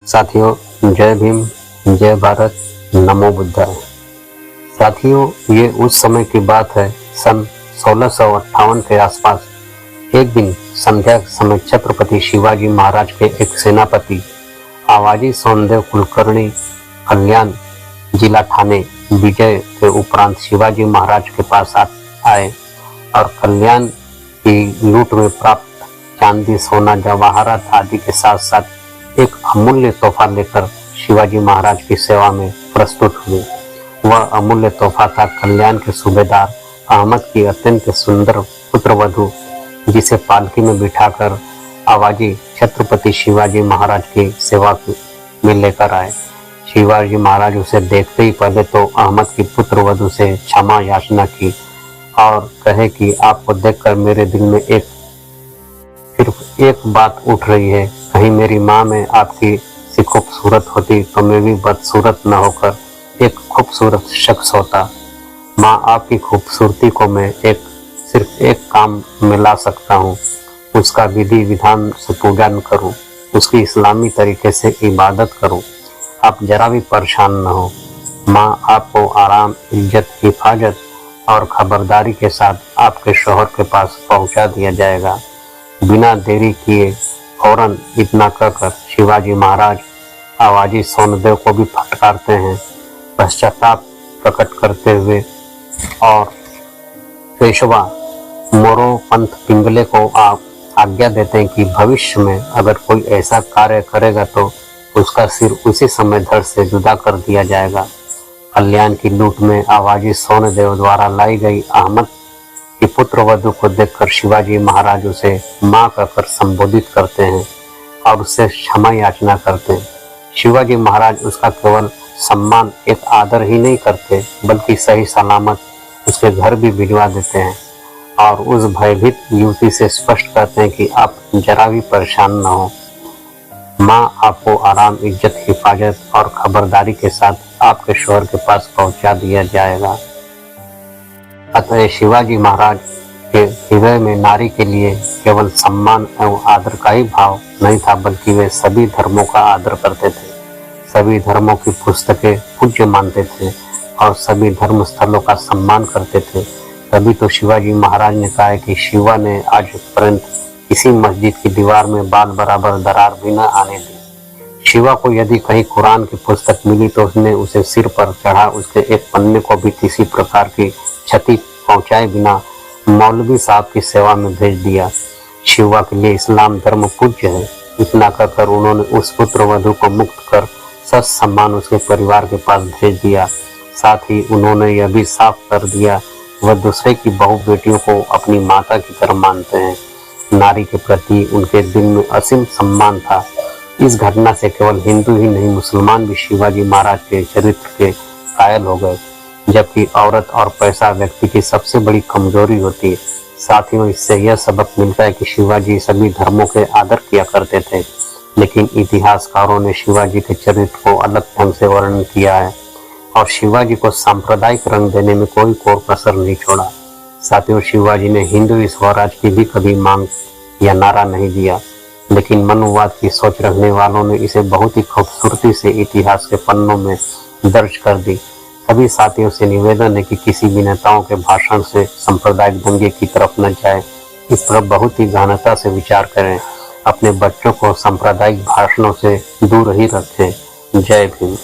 साथियों, जय भीम, जय भारत, नमो बुद्धाय। साथियों, ये उस समय की बात है, सन 1658 के आसपास। एक दिन संध्या के समय छत्रपति शिवाजी महाराज के एक सेनापति आवाजी सोनदेव कुलकर्णी कल्याण जिला ठाणे विजय के उपरांत शिवाजी महाराज के पास आए और कल्याण की लूट में प्राप्त चांदी, सोना, जवाहरात आदि के साथ साथ एक अमूल्य तोहफा लेकर शिवाजी महाराज की सेवा में प्रस्तुत हुए। वह अमूल्य तोहफा था कल्याण के सूबेदार अहमद की अत्यंत सुंदर पुत्रवधू, जिसे पालकी में बिठाकर आवाजी छत्रपति शिवाजी महाराज की सेवा में लेकर आए। शिवाजी महाराज उसे देखते ही पहले तो अहमद की पुत्रवधू से क्षमा याचना की और कहे कि आपको देखकर मेरे दिल में सिर्फ एक बात उठ रही है, कहीं मेरी माँ में आपकी सी खूबसूरत होती तो मैं भी बदसूरत न होकर एक खूबसूरत शख्स होता। माँ, आपकी खूबसूरती को मैं सिर्फ एक काम में ला सकता हूँ, उसका विधि विधान से पूजन करूँ, उसकी इस्लामी तरीके से इबादत करूँ। आप जरा भी परेशान न हो। माँ, आपको आराम, इज्जत, हिफाजत और खबरदारी के साथ आपके शौहर के पास पहुँचा दिया जाएगा। बिना देरी किए फौरन इतना कहकर शिवाजी महाराज आवाजी सोनदेव को भी फटकारते हैं, पश्चाताप प्रकट करते हुए, और पेशवा मोरोपंत पिंगले को आप आज्ञा देते हैं कि भविष्य में अगर कोई ऐसा कार्य करेगा तो उसका सिर उसी समय धड़ से जुदा कर दिया जाएगा। कल्याण की लूट में आवाजी सोनदेव द्वारा लाई गई अहमद की पुत्रवधू को देखकर शिवाजी महाराज उसे मां कहकर संबोधित करते हैं और उससे क्षमा याचना करते हैं। शिवाजी महाराज उसका केवल सम्मान, एक आदर ही नहीं करते बल्कि सही सलामत उसके घर भी भिजवा देते हैं और उस भयभीत युवती से स्पष्ट कहते हैं कि आप जरा भी परेशान न हो। माँ आपको आराम, इज्जत, हिफाजत और खबरदारी के साथ आपके शौहर के पास पहुंचा दिया जाएगा। अतः शिवाजी महाराज के हृदय में नारी के लिए केवल सम्मान एवं आदर का ही भाव नहीं था, बल्कि वे सभी धर्मों का आदर करते थे, सभी धर्मों की पुस्तकें पूज्य मानते थे और सभी धर्म स्थलों का सम्मान करते थे। तभी तो शिवाजी महाराज ने कहा है कि शिवा ने आज पर्यंत किसी मस्जिद की दीवार में बाल बराबर दरार भी न आने दी। शिवा को यदि कहीं कुरान की पुस्तक मिली तो उसने उसे सिर पर चढ़ा उसके एक पन्ने को भी किसी प्रकार की क्षति पहुंचाए बिना मौलवी साहब की सेवा में भेज दिया। शिवा के लिए इस्लाम धर्म पूज्य है। इतना कहकर उन्होंने उस पुत्र वधू को मुक्त कर सम्मान उसके परिवार के पास भेज दिया। साथ ही उन्होंने यह भी साफ कर दिया वह दूसरे की बहू बेटियों को अपनी माता की तरह मानते हैं। नारी के प्रति उनके दिल में असीम सम्मान था। इस घटना से केवल हिंदू ही नहीं, मुसलमान भी शिवाजी महाराज के चरित्र के कायल हो गए। जबकि औरत और पैसा व्यक्ति की सबसे बड़ी कमजोरी होती है। साथियों, इससे यह सबक मिलता है कि शिवाजी सभी धर्मों के आदर किया करते थे, लेकिन इतिहासकारों ने शिवाजी के चरित्र को अलग ढंग से वर्णन किया है और शिवाजी को सांप्रदायिक रंग देने में कोई कोर कसर नहीं छोड़ा। साथियों, शिवाजी ने हिंदू स्वराज की भी कभी मांग या नारा नहीं दिया, लेकिन मनुवाद की सोच रखने वालों ने इसे बहुत ही खूबसूरती से इतिहास के पन्नों में दर्ज कर दी। सभी साथियों से निवेदन है कि किसी भी नेताओं के भाषण से सांप्रदायिक दंगे की तरफ न जाए, इस पर बहुत ही गहनता से विचार करें। अपने बच्चों को सांप्रदायिक भाषणों से दूर ही रखें। जय भीम।